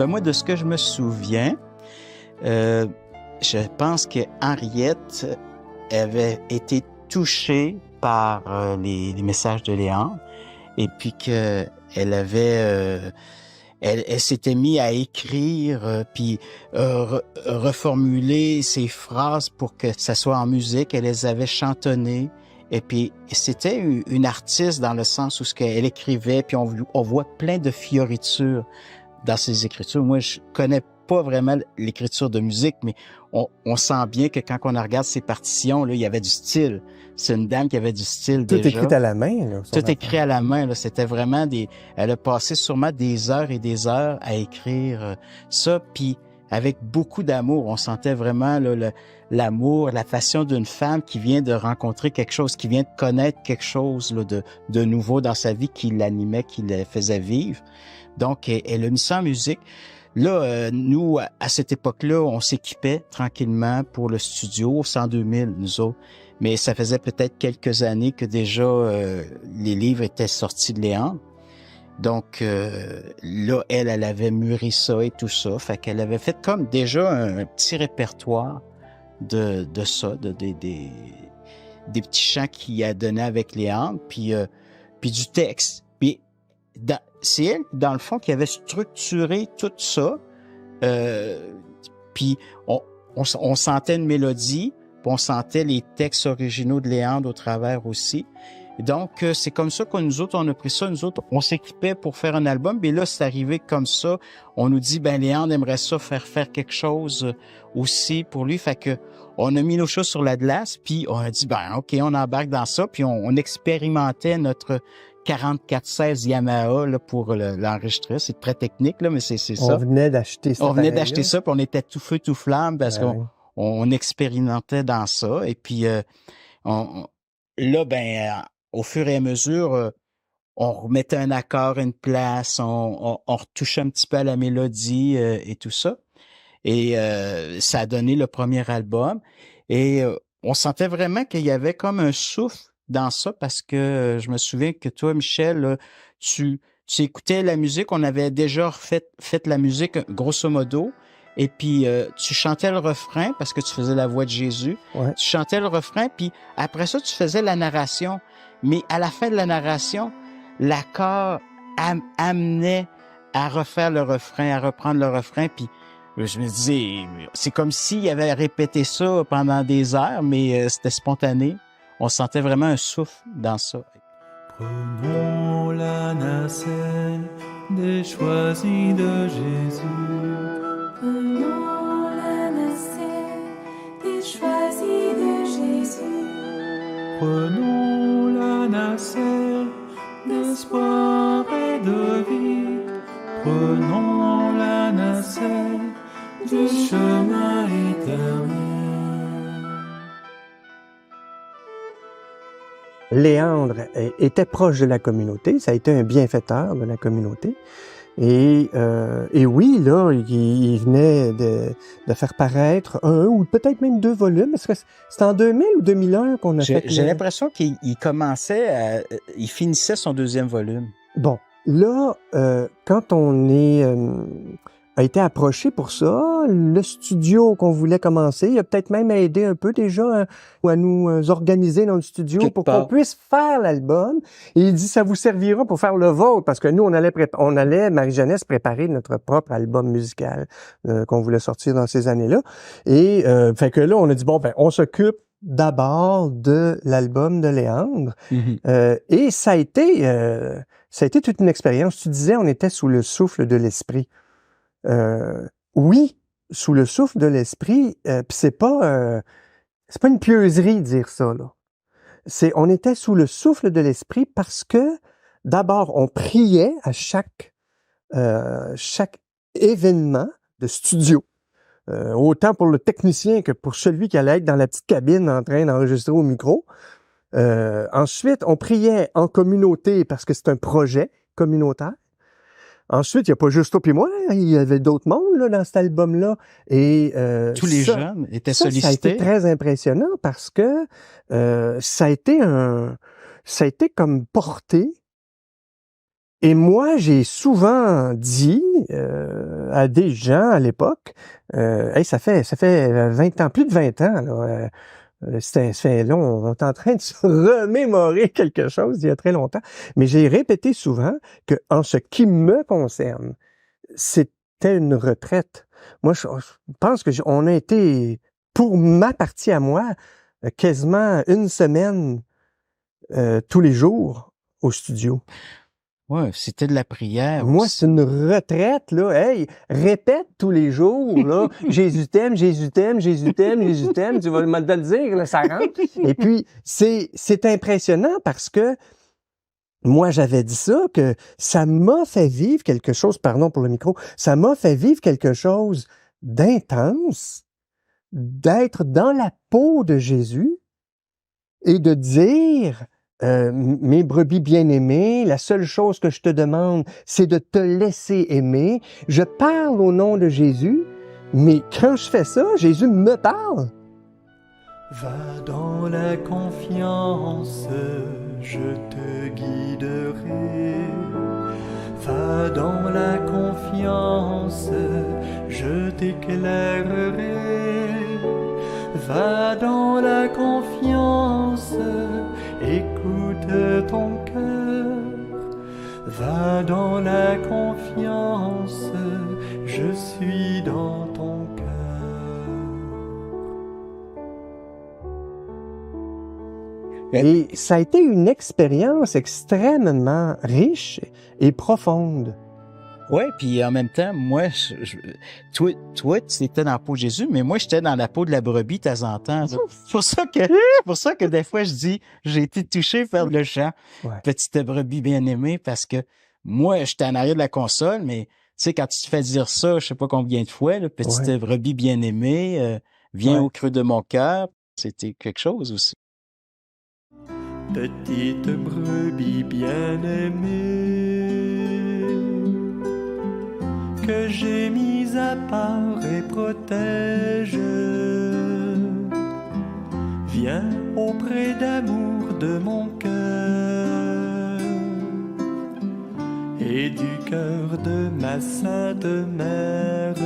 Ben moi, de ce que je me souviens, je pense que Henriette avait été touchée par les messages de Léandre et puis que elle avait elle s'était mise à écrire puis reformuler ses phrases pour que ça soit en musique. Elle les avait chantonnées. Et puis, c'était une artiste dans le sens où ce qu'elle écrivait, puis on voit plein de fioritures dans ses écritures. Moi, je connais pas vraiment l'écriture de musique, mais on sent bien que quand on regarde ses partitions, là, il y avait du style. C'est une dame qui avait du style Tout déjà. écrit à la main, là. Tout écrit à la main, là. C'était vraiment elle a passé sûrement des heures et des heures à écrire ça, puis avec beaucoup d'amour. On sentait vraiment là, l'amour, la passion d'une femme qui vient de rencontrer quelque chose, qui vient de connaître quelque chose là, de nouveau dans sa vie, qui l'animait, qui la faisait vivre. Donc, elle a mis ça en musique. Là, nous, à cette époque-là, on s'équipait tranquillement pour le studio au 102 000, nous autres. Mais ça faisait peut-être quelques années que déjà les livres étaient sortis de Léandre. Donc, là, elle avait mûri ça et tout ça. Fait qu'elle avait fait comme déjà un petit répertoire de ça, des petits chants qu'il a donné avec Léandre, puis du texte. Puis, c'est elle, dans le fond, qui avait structuré tout ça. Puis, on sentait une mélodie, puis on sentait les textes originaux de Léandre au travers aussi. Donc, c'est comme ça que nous autres, on a pris ça. Nous autres, on s'équipait pour faire un album. Mais là, c'est arrivé comme ça. On nous dit, ben Léandre aimerait ça faire quelque chose aussi pour lui. Fait que on a mis nos choses sur la glace, puis on a dit, ben OK, on embarque dans ça. Puis on expérimentait notre 4416 Yamaha là, pour l'enregistrer. C'est très technique, là, mais c'est ça. On venait d'acheter ça. On venait d'acheter ça, puis on était tout feu, tout flamme, parce Ben qu'on expérimentait dans ça. Et puis, là, ben... au fur et à mesure, on remettait un accord, une place, on retouchait un petit peu à la mélodie et tout ça. Et ça a donné le premier album. Et on sentait vraiment qu'il y avait comme un souffle dans ça parce que je me souviens que toi, Michel, là, tu écoutais la musique. On avait déjà fait la musique grosso modo. Et puis, tu chantais le refrain parce que tu faisais la voix de Jésus. Ouais. Tu chantais le refrain, puis après ça, tu faisais la narration. Mais à la fin de la narration, l'accord amenait à refaire le refrain, à reprendre le refrain. Puis je me disais, c'est comme s'il avait répété ça pendant des heures, mais c'était spontané. On sentait vraiment un souffle dans ça. Prenons la nacelle des choisis de Jésus. Prenons la nacelle des choisis de Jésus. Prenons la nacelle d'espoir et de vie. Prenons la nacelle du chemin éternel. Léandre était proche de la communauté, ça a été un bienfaiteur de la communauté. Et oui, là, il venait de faire paraître un ou peut-être même 2 volumes. Est-ce que c'est en 2000 ou 2001 qu'on a fait? J'ai l'impression qu'il commençait, il finissait son 2e volume. Bon, là, quand on a été approché pour ça, le studio qu'on voulait commencer, il a peut-être même aidé un peu déjà à nous organiser dans le studio pour qu'on puisse faire l'album. Et il dit, ça vous servira pour faire le vôtre, parce que nous, on allait Marie-Jeunesse, préparer notre propre album musical qu'on voulait sortir dans ces années-là. Et fait que là, on a dit, bon, ben, on s'occupe d'abord de l'album de Léandre. Mm-hmm. Et ça a été toute une expérience. Tu disais, on était sous le souffle de l'esprit. Oui, sous le souffle de l'esprit, puis c'est pas une pieuserie de dire ça, là. On était sous le souffle de l'esprit parce que, d'abord, on priait à chaque événement de studio. Autant pour le technicien que pour celui qui allait être dans la petite cabine en train d'enregistrer au micro. Ensuite, on priait en communauté parce que c'est un projet communautaire. Ensuite, il n'y a pas juste toi et moi, il y avait d'autres mondes là, dans cet album-là. Et tous les jeunes étaient sollicités. Ça a été très impressionnant parce que ça a été comme porté Et moi, j'ai souvent dit à des gens à l'époque, hey, ça fait 20 ans, plus de 20 ans, là, ça fait long, on est en train de se remémorer quelque chose d'il y a très longtemps, mais j'ai répété souvent que en ce qui me concerne, c'était une retraite. Moi, je pense que on a été, pour ma partie à moi, quasiment une semaine tous les jours au studio. Ouais, c'était de la prière Moi, aussi. c'est une retraite, là. Hey, répète tous les jours, là. Jésus t'aime, Jésus t'aime, Jésus t'aime, Jésus t'aime. Tu vas me le dire, là, ça rentre. Et puis, c'est impressionnant parce que moi, j'avais dit ça, que ça m'a fait vivre quelque chose, pardon pour le micro, ça m'a fait vivre quelque chose d'intense, d'être dans la peau de Jésus et de dire, mes brebis bien-aimées, la seule chose que je te demande, c'est de te laisser aimer. Je parle au nom de Jésus, mais quand je fais ça, Jésus me parle. Va dans la confiance, je te guiderai. Va dans la confiance, je t'éclairerai. Va dans la confiance, écoute ton cœur. Va dans la confiance, je suis dans ton cœur. Et ça a été une expérience extrêmement riche et profonde. Ouais, puis en même temps, moi, toi, tu étais dans la peau de Jésus, mais moi, j'étais dans la peau de la brebis de temps en temps. C'est pour ça que des fois, je dis, j'ai été touché par le chant, Ouais. Petite brebis bien-aimée, parce que moi, j'étais en arrière de la console, mais tu sais, quand tu te fais dire ça, je sais pas combien de fois, là, Petite Ouais. brebis bien-aimée, viens Ouais. au creux de mon cœur, c'était quelque chose aussi. Petite brebis bien-aimée, que j'ai mise à part et protège, viens auprès d'amour de mon cœur et du cœur de ma sainte mère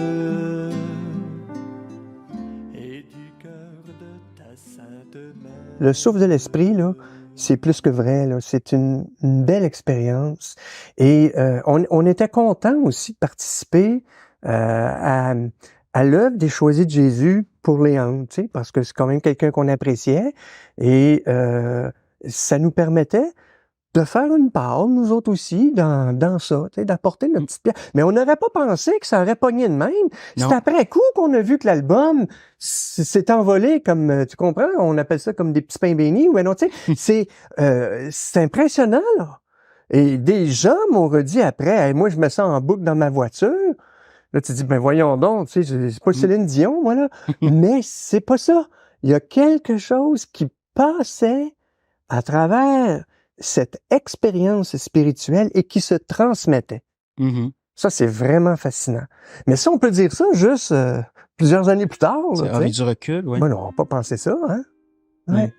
et du cœur de ta sainte mère. Le souffle de l'esprit, là, c'est plus que vrai, là. C'est une belle expérience. Et on était content aussi de participer à l'œuvre des Choisis de Jésus pour Léandre, tu sais, parce que c'est quand même quelqu'un qu'on appréciait. Et ça nous permettait de faire une part, nous autres aussi, dans ça, tu sais, d'apporter notre petite pierre. Mais on n'aurait pas pensé que ça aurait pogné de même. C'est Non. après coup qu'on a vu que l'album s'est envolé comme, tu comprends? On appelle ça comme des petits pains bénis. Ouais, non, tu sais, c'est impressionnant, là. Et des gens m'ont redit après, hey, moi, je me sens en boucle dans ma voiture. Là, tu te dis, ben voyons donc, tu sais, c'est pas Céline Dion, moi, là. Mais c'est pas ça. Il y a quelque chose qui passait à travers cette expérience spirituelle et qui se transmettait. Mm-hmm. Ça, c'est vraiment fascinant. Mais ça, on peut dire ça juste plusieurs années plus tard. Ça Là, avait du recul, oui. moi, on n'a pas pensé ça, hein? Ouais. Mm.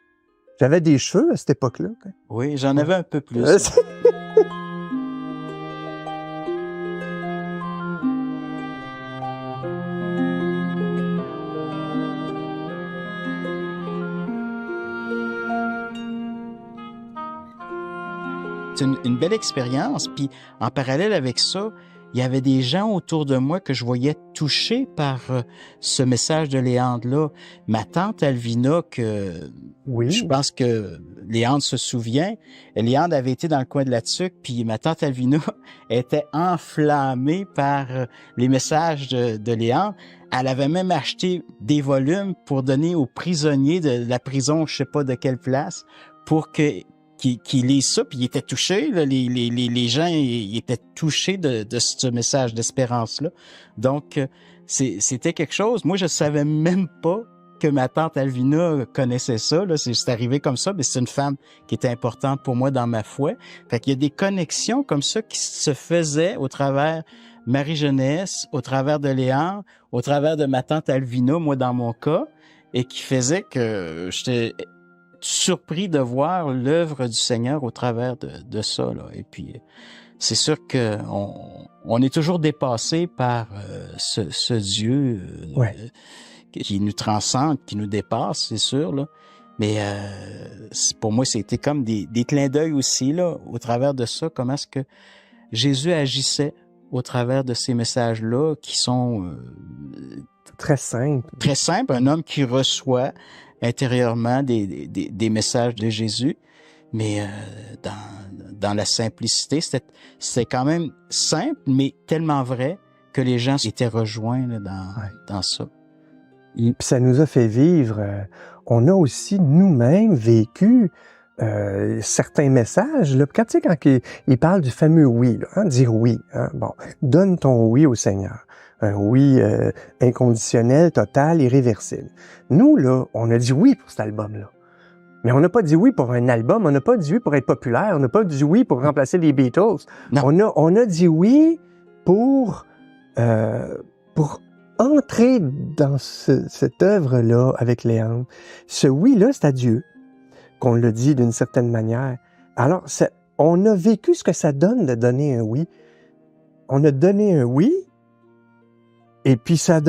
J'avais des cheveux à cette époque-là. Oui, j'en avais un peu plus. C'est une belle expérience. Puis en parallèle avec ça, il y avait des gens autour de moi que je voyais touchés par ce message de Léandre-là. Ma tante Alvina, que Oui. je pense que Léandre se souvient, Léandre avait été dans le coin de la tuque, puis ma tante Alvina était enflammée par les messages de Léandre. Elle avait même acheté des volumes pour donner aux prisonniers de la prison, je sais pas de quelle place, pour que qui lisent ça, puis ils étaient touchés, là, les gens ils étaient touchés de ce message d'espérance-là. Donc, c'était quelque chose. Moi, je savais même pas que ma tante Alvina connaissait ça. Là. C'est arrivé comme ça, mais c'est une femme qui était importante pour moi dans ma foi. Fait qu'il y a des connexions comme ça qui se faisaient au travers Marie-Jeunesse, au travers de Léandre, au travers de ma tante Alvina, moi dans mon cas, et qui faisait que j'étais surpris de voir l'œuvre du Seigneur au travers de ça. Là. Et puis, c'est sûr que on est toujours dépassé par ce Dieu qui nous transcende, qui nous dépasse, c'est sûr, là. Mais pour moi, c'était comme des clins d'œil aussi, là, au travers de ça, comment est-ce que Jésus agissait au travers de ces messages-là qui sont très simples. Très simples. Un homme qui reçoit intérieurement des messages de Jésus, mais dans la simplicité, c'était quand même simple, mais tellement vrai que les gens étaient rejoints là, dans ça. Et puis ça nous a fait vivre. On a aussi nous-mêmes vécu certains messages. Là, quand il parle du fameux oui, là, dire oui. Hein, bon, donne ton oui au Seigneur. Un oui inconditionnel, total, irréversible. Nous, là, on a dit oui pour cet album-là. Mais on n'a pas dit oui pour un album, on n'a pas dit oui pour être populaire, on n'a pas dit oui pour remplacer les Beatles. Non. On a dit oui pour entrer dans cette œuvre-là avec Léandre. Ce oui-là, c'est à Dieu qu'on le dit d'une certaine manière. Alors, on a vécu ce que ça donne de donner un oui. On a donné un oui, et puis ça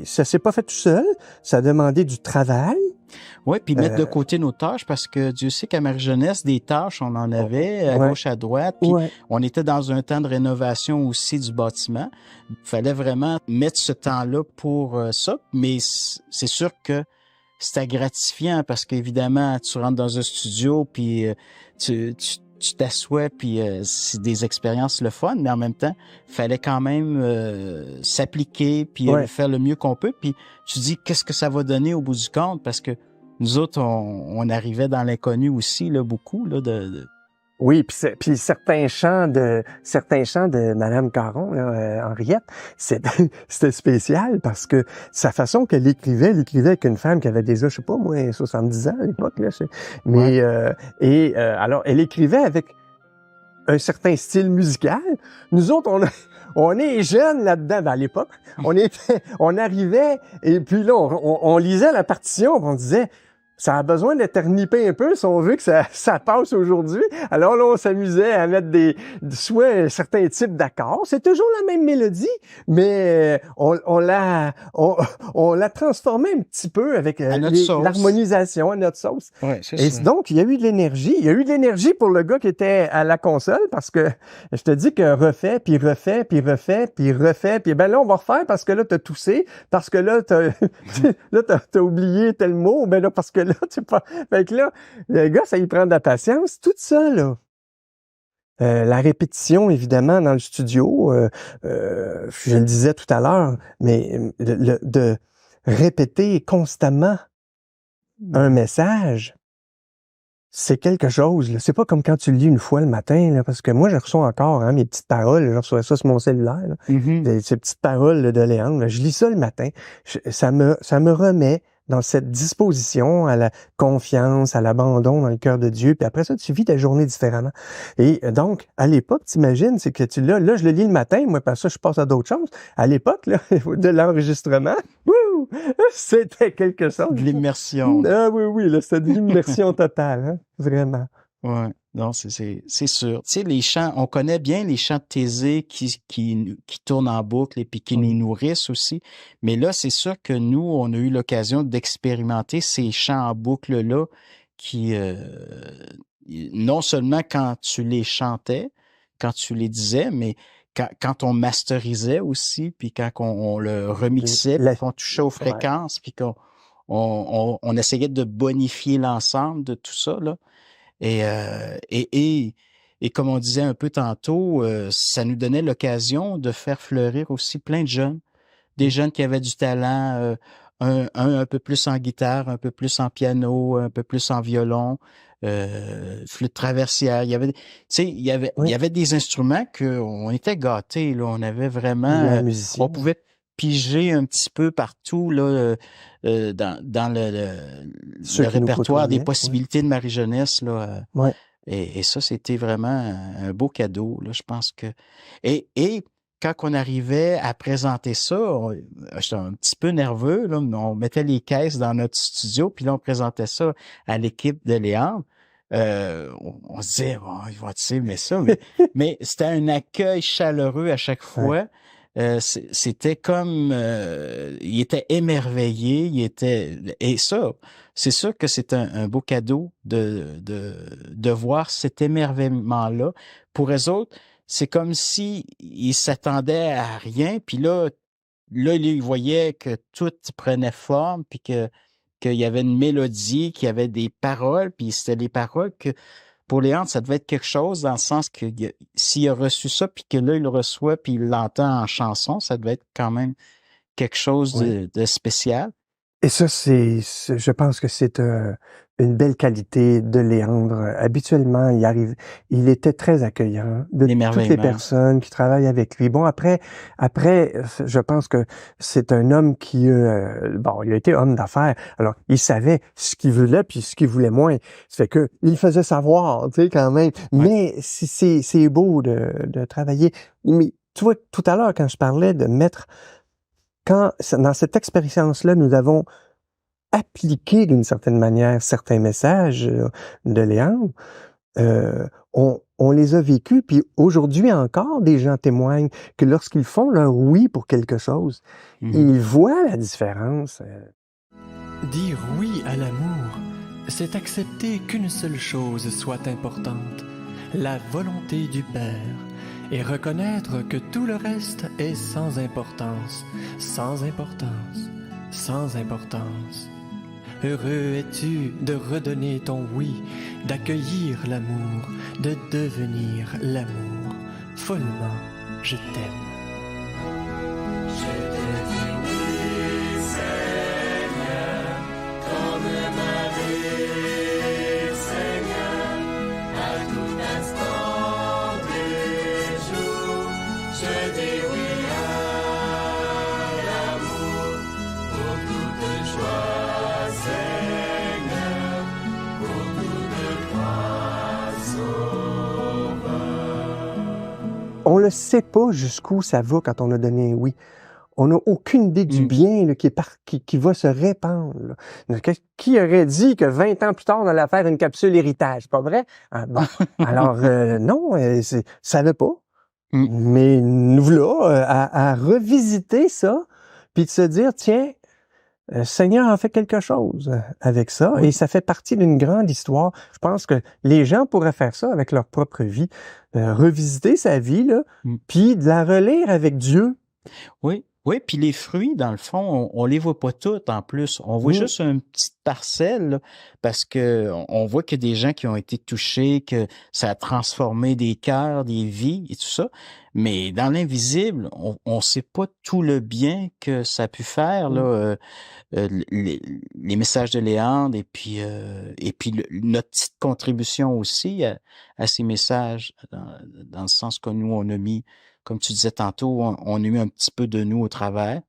s'est pas fait tout seul, ça a demandé du travail. Oui, puis mettre de côté nos tâches, parce que Dieu sait qu'à Marie-Jeunesse, des tâches, on en avait à gauche, à droite, puis on était dans un temps de rénovation aussi du bâtiment. Il fallait vraiment mettre ce temps-là pour ça, mais c'est sûr que c'était gratifiant, parce qu'évidemment, tu rentres dans un studio, puis tu t'assois, puis c'est des expériences le fun, mais en même temps, il fallait quand même s'appliquer, puis faire le mieux qu'on peut, puis tu dis qu'est-ce que ça va donner au bout du compte, parce que nous autres, on arrivait dans l'inconnu aussi, là, beaucoup, là, Oui, puis certains chants de Madame Caron, là, Henriette, c'était spécial parce que sa façon qu'elle écrivait avec une femme qui avait déjà, je sais pas moi, 70 ans à l'époque, là. Mais alors elle écrivait avec un certain style musical. Nous autres, on est jeunes là-dedans. À l'époque, on arrivait et puis là, on lisait la partition, on disait. Ça a besoin d'être renippé un peu si on veut que ça passe aujourd'hui. Alors là, on s'amusait à mettre soit un certain type d'accords. C'est toujours la même mélodie, mais on l'a transformé un petit peu avec l'harmonisation à notre sauce. Ouais, c'est Et ça. donc, il y a eu de l'énergie. Il y a eu de l'énergie pour le gars qui était à la console parce que je te dis que refait, puis ben là, on va refaire parce que là, t'as toussé, parce que là, t'as oublié tel mot, ben là, parce que là, tu pas. Fait que là, le gars, ça y prend de la patience. Tout ça, là. La répétition, évidemment, dans le studio, je le disais tout à l'heure, mais de répéter constamment un message, c'est quelque chose. Là. C'est pas comme quand tu le lis une fois le matin, là, parce que moi, je reçois encore mes petites paroles. Je reçois ça sur mon cellulaire. Là. Ces petites paroles là, de Léandre. Là, je lis ça le matin. Ça me remet dans cette disposition à la confiance, à l'abandon dans le cœur de Dieu. Puis après ça, tu vis ta journée différemment. Et donc, à l'époque, t'imagines, c'est que là, je le lis le matin, moi, parce que je passe à d'autres choses. À l'époque, là, de l'enregistrement, c'était quelque chose. De l'immersion. Ah oui, là, c'était de l'immersion totale, hein, vraiment. Ouais, non, c'est sûr. Tu sais, les chants, on connaît bien les chants de Thésée qui tournent en boucle et puis qui nous nourrissent aussi. Mais là, c'est sûr que nous, on a eu l'occasion d'expérimenter ces chants en boucle-là qui, non seulement quand tu les chantais, quand tu les disais, mais quand on masterisait aussi, puis quand on le remixait, puis qu'on touchait aux fréquences, puis qu'on essayait de bonifier l'ensemble de tout ça, là. Et comme on disait un peu tantôt, ça nous donnait l'occasion de faire fleurir aussi plein de jeunes. Des jeunes qui avaient du talent, un peu plus en guitare, un peu plus en piano, un peu plus en violon, flûte traversière. Il y avait, tu sais, il y avait des instruments qu'on était gâtés, là. On avait vraiment, on pouvait piger un petit peu partout, là, dans le répertoire des possibilités de Marie-Jeunesse, là. Et ça, c'était vraiment un beau cadeau, là, je pense que. Et quand on arrivait à présenter ça, j'étais un petit peu nerveux, là, on mettait les caisses dans notre studio, puis là, on présentait ça à l'équipe de Léandre. On se disait, bon, ils vont-tu aimer ça? Mais c'était un accueil chaleureux à chaque Ouais. fois. C'était comme il était émerveillé, et ça, c'est sûr que c'est un beau cadeau de voir cet émerveillement-là. Pour eux autres, c'est comme si ils s'attendaient à rien, puis là, ils voyaient que tout prenait forme, puis qu'il y avait une mélodie, qu'il y avait des paroles, puis c'était les paroles que pour Léandre, ça devait être quelque chose dans le sens que s'il a reçu ça, puis que là, il le reçoit, puis il l'entend en chanson, ça devait être quand même quelque chose Oui. de spécial. Et ça, je pense que c'est une belle qualité de Léandre. Habituellement, il était très accueillant de toutes les L'émerveillement. personnes qui travaillent avec lui. Bon, après, je pense que c'est un homme qui, bon, il a été homme d'affaires. Alors, il savait ce qu'il voulait puis ce qu'il voulait moins. Ça fait que il faisait savoir, tu sais, quand même. Ouais. Mais c'est beau de travailler. Mais tu vois, tout à l'heure, quand je parlais de mettre dans cette expérience-là, nous avons appliqué d'une certaine manière certains messages de Léandre, on les a vécus, puis aujourd'hui encore, des gens témoignent que lorsqu'ils font leur oui pour quelque chose, ils voient la différence. Dire oui à l'amour, c'est accepter qu'une seule chose soit importante, la volonté du Père, et reconnaître que tout le reste est sans importance, sans importance, sans importance. Heureux es-tu de redonner ton oui, d'accueillir l'amour, de devenir l'amour. Follement, je t'aime. On ne sait pas jusqu'où ça va quand on a donné un oui. On n'a aucune idée du bien là, qui va se répandre. Là. Qui aurait dit que 20 ans plus tard, on allait faire une capsule héritage? Pas vrai? Ah, bon. Alors, non, ça ne pas. Mais nous voilà à revisiter ça, puis de se dire, tiens, Seigneur a fait quelque chose avec ça, et ça fait partie d'une grande histoire. Je pense que les gens pourraient faire ça avec leur propre vie, revisiter sa vie, là, puis de la relire avec Dieu. Oui, puis les fruits, dans le fond, on les voit pas toutes en plus. On voit juste une petite parcelle, là, parce que on voit qu'il y a des gens qui ont été touchés, que ça a transformé des cœurs, des vies et tout ça. Mais dans l'invisible, on sait pas tout le bien que ça a pu faire, là, les messages de Léandre, et puis notre petite contribution aussi à ces messages, dans le sens que nous, on a mis, comme tu disais tantôt, on a mis un petit peu de nous au travers,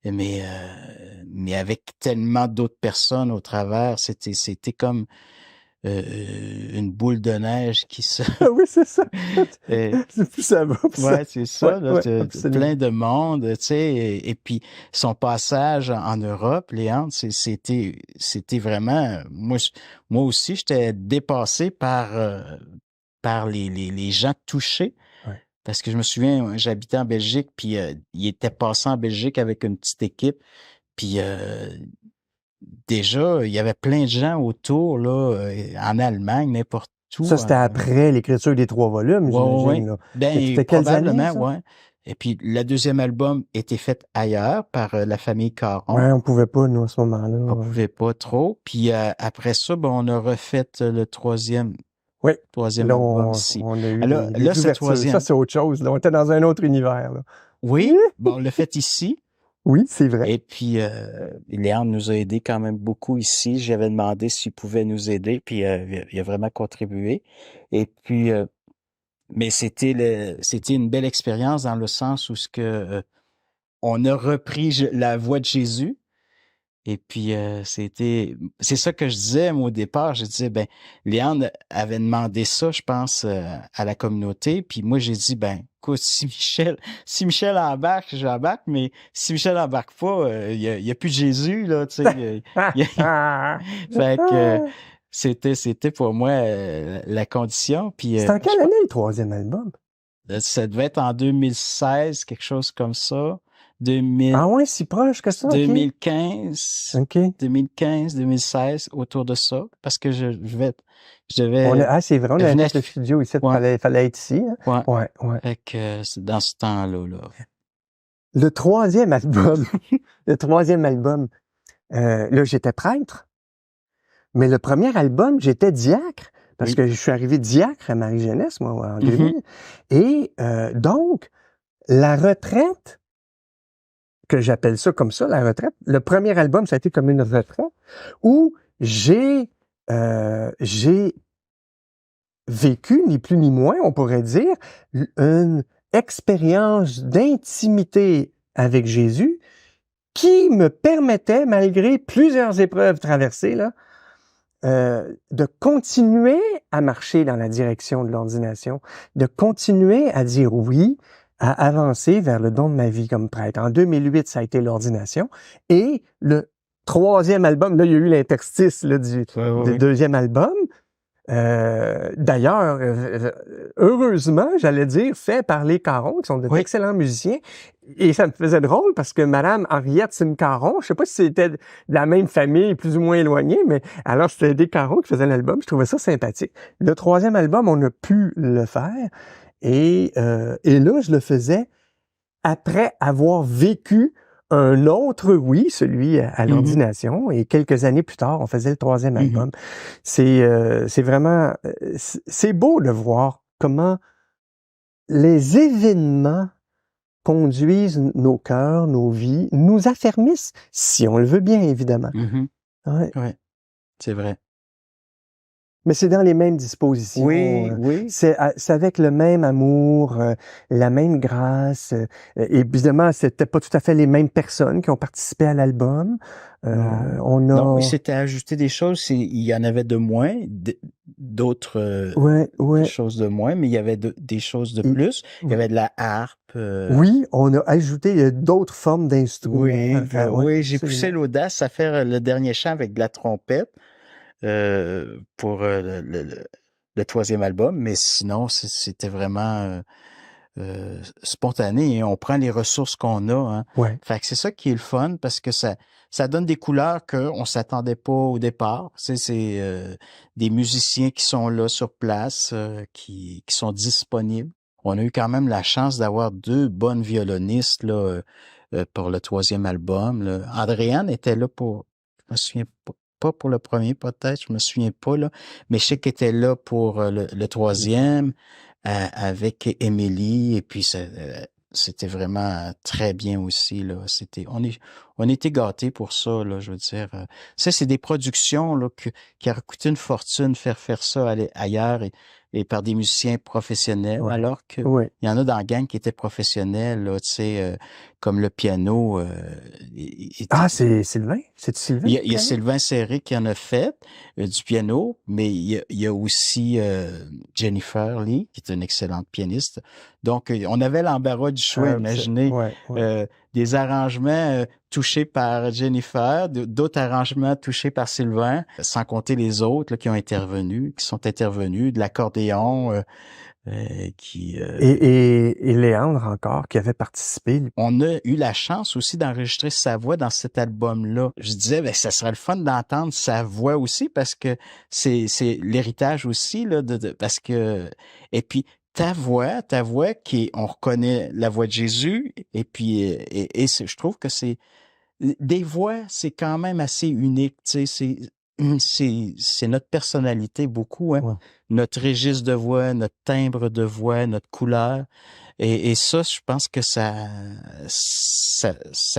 mais avec tellement d'autres personnes au travers, c'était comme une boule de neige qui se... Oui, c'est ça. Plus ça va. Ouais, c'est ça. Là, absolument. plein de monde, tu sais, et puis son passage en Europe, Léandre, c'était vraiment... Moi aussi, j'étais dépassé par les gens touchés. Ouais. Parce que je me souviens, j'habitais en Belgique, puis il était passé en Belgique avec une petite équipe, puis déjà, il y avait plein de gens autour, là, en Allemagne, n'importe où. Ça, c'était après l'écriture des 3 volumes, j'imagine. Là. Ben, quelles années, probablement, ça? ouais. Et puis, le deuxième album était fait ailleurs par la famille Caron. Ouais, on pouvait pas, nous, à ce moment-là. On pouvait pas trop. Puis après ça, ben, on a refait le troisième album ici. On a eu là, c'est troisième. Ça, c'est autre chose. Là. On était dans un autre univers. Là. Oui, bon, on l'a fait ici. Oui, c'est vrai. Et puis, Léandre nous a aidés quand même beaucoup ici. J'avais demandé s'il pouvait nous aider, puis il a vraiment contribué. Et puis, mais c'était une belle expérience dans le sens où on a repris la voix de Jésus. Et puis, c'est ça que je disais, moi, au départ. Je disais, ben, Léandre avait demandé ça, je pense, à la communauté. Puis moi, j'ai dit, ben, écoute, si Michel embarque, j'embarque, mais si Michel embarque pas, il y a plus de Jésus, là, tu sais. Fait que, c'était pour moi la condition. Puis C'est en quelle année le troisième album? ça devait être en 2016, quelque chose comme ça. 2000, Ah ouais, si proche que ça, OK. 2015, OK. 2015, 2016, autour de ça, parce que je devais, Ah, c'est vrai, on je a venais- le studio ici, Ouais. fallait être ici. Hein? ouais, Ouais. fait que c'est dans ce temps-là, là. Le troisième album, là, j'étais prêtre, mais le premier album, j'étais diacre, parce Oui. que je suis arrivé diacre à Marie-Jeunesse, moi, en Mhm. 2000. Et donc, la retraite, que j'appelle ça comme ça, la retraite, le premier album, ça a été comme une retraite, où j'ai vécu, ni plus ni moins, on pourrait dire, une expérience d'intimité avec Jésus qui me permettait, malgré plusieurs épreuves traversées, là, de continuer à marcher dans la direction de l'ordination, de continuer à dire oui, à avancer vers le don de ma vie comme prêtre. En 2008, ça a été l'ordination. Et le troisième album, là, il y a eu l'interstice là, du Oui. deuxième album. D'ailleurs, heureusement, j'allais dire, fait par les Caron, qui sont d'excellents musiciens. Et ça me faisait drôle parce que Madame Henriette Sim-Caron, je sais pas si c'était de la même famille, plus ou moins éloignée, mais alors c'était des Caron qui faisaient l'album. Je trouvais ça sympathique. Le troisième album, on a pu le faire. Et là, je le faisais après avoir vécu un autre oui, celui à l'ordination, et quelques années plus tard, on faisait le troisième album. C'est vraiment, c'est beau de voir comment les événements conduisent nos cœurs, nos vies, nous affermissent, si on le veut bien, évidemment. Ouais. C'est vrai. Mais c'est dans les mêmes dispositions. Oui. C'est avec le même amour, la même grâce. Évidemment, c'était pas tout à fait les mêmes personnes qui ont participé à l'album. Non, il s'était ajouté des choses. Il y en avait de moins, d'autres choses de moins, mais il y avait des choses de plus. Il y avait de la harpe. Oui, on a ajouté d'autres formes d'instruments. Oui, j'ai poussé l'audace à faire le dernier chant avec de la trompette. Pour le troisième album, mais sinon, c'était vraiment spontané et on prend les ressources qu'on a. Hein. Fait que c'est ça qui est le fun parce que ça donne des couleurs qu'on s'attendait pas au départ. C'est des musiciens qui sont là sur place, qui sont disponibles. On a eu quand même la chance d'avoir 2 bonnes violonistes là, pour le troisième album. Là. Andréane était là je me souviens pas pour le premier, peut-être, je me souviens pas, là. Mais je sais qu'elle était là pour le troisième, avec Émilie, et puis c'était vraiment très bien aussi, là. On était gâtés pour ça, là, je veux dire. Ça, c'est des productions, là, qui auraient coûté une fortune faire ça ailleurs et par des musiciens professionnels, alors que il y en a dans la gang qui étaient professionnels, là, tu sais, comme le piano. C'est Sylvain? C'est Sylvain? Il y a Sylvain Serré qui en a fait du piano, mais il y a aussi Jennifer Lee, qui est une excellente pianiste. Donc, on avait l'embarras du choix, imaginez. Des arrangements touchés par Jennifer, d'autres arrangements touchés par Sylvain, sans compter les autres là, qui sont intervenus, de l'accordéon. Et Léandre encore, qui avait participé. On a eu la chance aussi d'enregistrer sa voix dans cet album-là. Je disais, ça serait le fun d'entendre sa voix aussi parce que c'est l'héritage aussi, là, parce que, et puis, ta voix on reconnaît la voix de Jésus, et puis, je trouve que des voix, c'est quand même assez unique, tu sais, c'est notre personnalité beaucoup, hein. Notre registre de voix, notre timbre de voix, notre couleur. Et ça, je pense que ça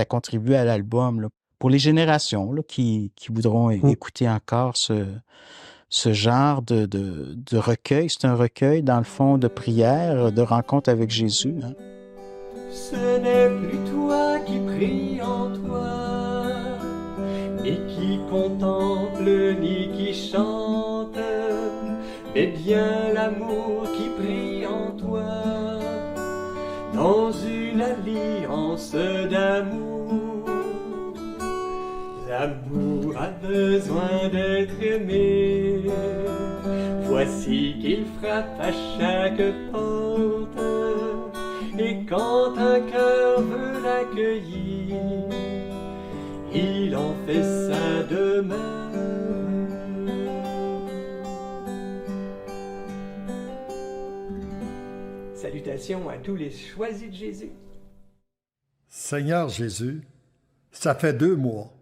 contribue à l'album, là. Pour les générations là, qui voudront écouter encore ce genre de recueil. C'est un recueil, dans le fond, de prière, de rencontre avec Jésus. Hein. Ce n'est plus toi qui pries en toi, et qui contemple ni qui chante, mais bien l'amour qui prie en toi, dans une alliance d'amour. L'amour pas besoin d'être aimé. Voici qu'il frappe à chaque porte, et quand un cœur veut l'accueillir, il en fait sa demeure. Salutations à tous les choisis de Jésus. Seigneur Jésus, ça fait 2 mois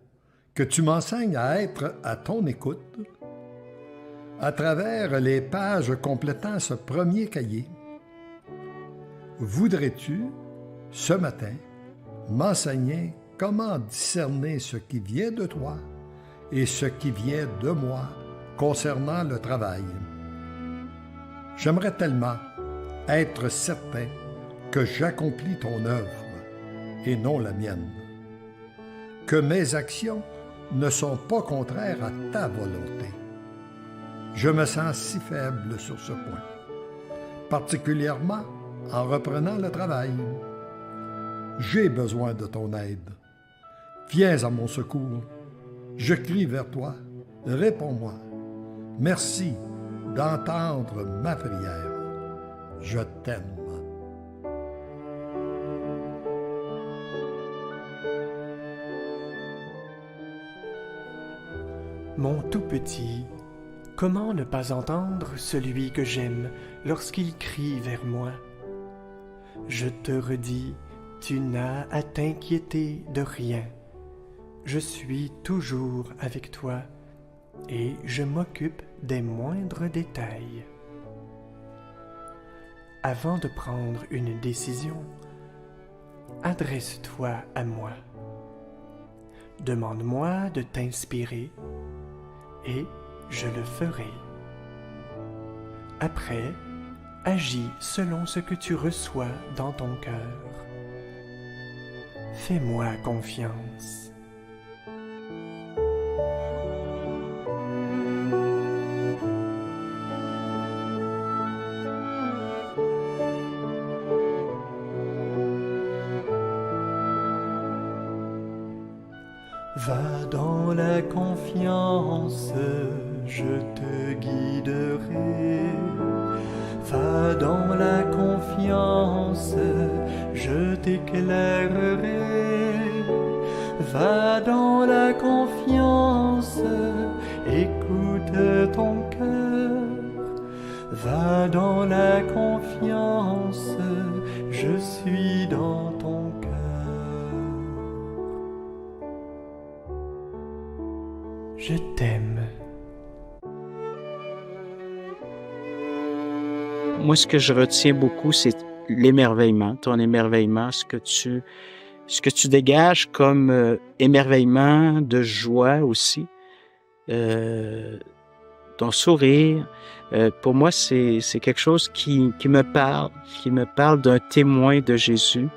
que tu m'enseignes à être à ton écoute à travers les pages complétant ce premier cahier. Voudrais-tu, ce matin, m'enseigner comment discerner ce qui vient de toi et ce qui vient de moi concernant le travail? J'aimerais tellement être certain que j'accomplis ton œuvre et non la mienne, que mes actions ne sont pas contraires à ta volonté. Je me sens si faible sur ce point, particulièrement en reprenant le travail. J'ai besoin de ton aide. Viens à mon secours. Je crie vers toi. Réponds-moi. Merci d'entendre ma prière. Je t'aime. Mon tout petit, comment ne pas entendre celui que j'aime lorsqu'il crie vers moi? Je te redis, tu n'as à t'inquiéter de rien. Je suis toujours avec toi et je m'occupe des moindres détails. Avant de prendre une décision, adresse-toi à moi. Demande-moi de t'inspirer et je le ferai. Après, agis selon ce que tu reçois dans ton cœur. Fais-moi confiance. Va dans la confiance, je te guiderai. Va dans la confiance, je t'éclairerai. Va dans la confiance, écoute ton cœur. Va dans la confiance, je suis dans ton cœur. Je t'aime. Moi, ce que je retiens beaucoup, c'est l'émerveillement, ton émerveillement, ce que tu dégages comme émerveillement, de joie aussi, ton sourire. Pour moi, c'est quelque chose qui me parle d'un témoin de Jésus,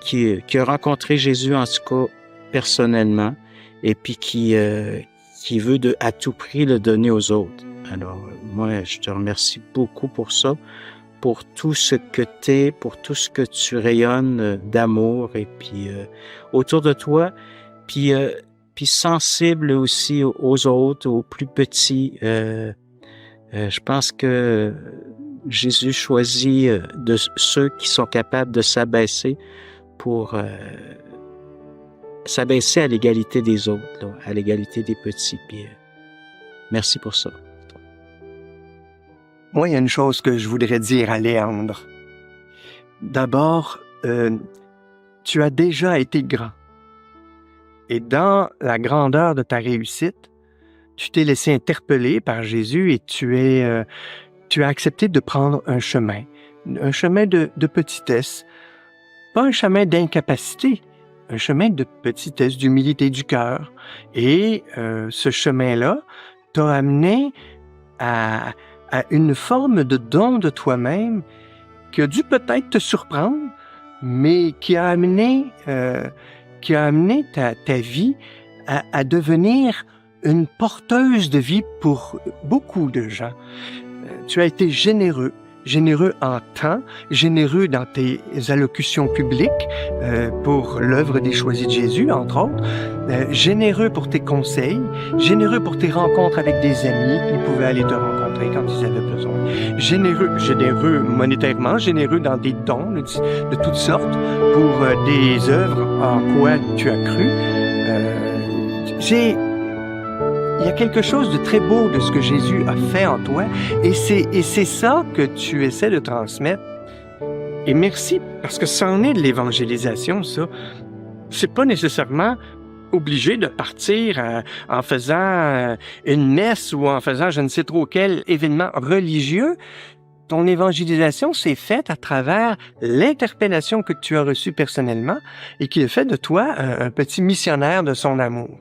qui a rencontré Jésus, en tout cas, personnellement, et puis qui veut à tout prix le donner aux autres. Alors, moi, je te remercie beaucoup pour ça, pour tout ce que t'es, pour tout ce que tu rayonnes d'amour, et puis autour de toi, puis sensible aussi aux autres, aux plus petits. Je pense que Jésus choisit de ceux qui sont capables de s'abaisser pour s'abaisser à l'égalité des autres, là, à l'égalité des petits. Puis, merci pour ça. Moi, il y a une chose que je voudrais dire à Léandre. D'abord, tu as déjà été grand. Et dans la grandeur de ta réussite, tu t'es laissé interpeller par Jésus et tu as accepté de prendre un chemin de petitesse, pas un chemin d'incapacité, un chemin de petitesse, d'humilité du cœur. Et ce chemin-là t'a amené à une forme de don de toi-même qui a dû peut-être te surprendre, mais qui a amené ta vie à devenir une porteuse de vie pour beaucoup de gens. Tu as été généreux, généreux en temps, généreux dans tes allocutions publiques pour l'œuvre des Choisis de Jésus, entre autres, généreux pour tes conseils, généreux pour tes rencontres avec des amis qui pouvaient aller te rencontrer quand ils avaient besoin, généreux monétairement, généreux dans des dons de toutes sortes pour des œuvres en quoi tu as cru. Il y a quelque chose de très beau de ce que Jésus a fait en toi et c'est ça que tu essaies de transmettre. Et merci, parce que ça en est de l'évangélisation, ça. C'est pas nécessairement obligé de partir en faisant une messe ou en faisant je ne sais trop quel événement religieux. Ton évangélisation s'est faite à travers l'interpellation que tu as reçue personnellement et qui a fait de toi un petit missionnaire de son amour.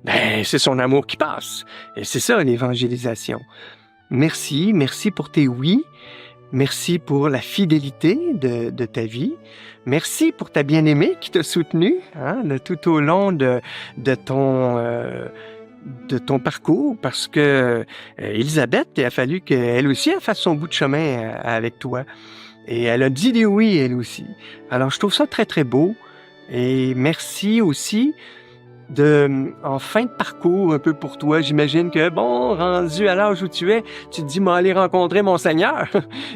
Ben, c'est son amour qui passe. Et c'est ça, l'évangélisation. Merci pour tes oui. Merci pour la fidélité de ta vie. Merci pour ta bien-aimée qui t'a soutenu tout au long de ton parcours, parce que Elisabeth, il a fallu qu'elle aussi elle fasse son bout de chemin avec toi. Et elle a dit des oui, elle aussi. Alors, je trouve ça très, très beau. Et merci aussi en fin de parcours un peu pour toi. J'imagine que, bon, rendu à l'âge où tu es, tu te dis, moi, aller rencontrer mon Seigneur.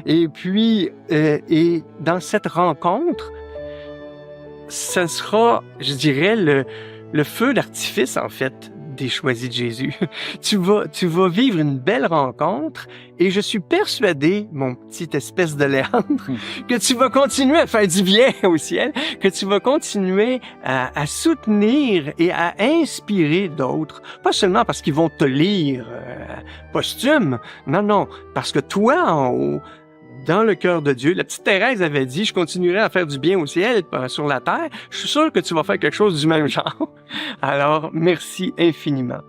Et puis, et dans cette rencontre, ça sera, je dirais, le feu d'artifice, en fait, des Choisis de Jésus. Tu vas vivre une belle rencontre et je suis persuadé, mon petit espèce de Léandre, que tu vas continuer à faire du bien au ciel, que tu vas continuer à soutenir et à inspirer d'autres. Pas seulement parce qu'ils vont te lire posthume, non, parce que toi en haut, dans le cœur de Dieu, la petite Thérèse avait dit, je continuerai à faire du bien au ciel, sur la terre. Je suis sûr que tu vas faire quelque chose du même genre. Alors, merci infiniment.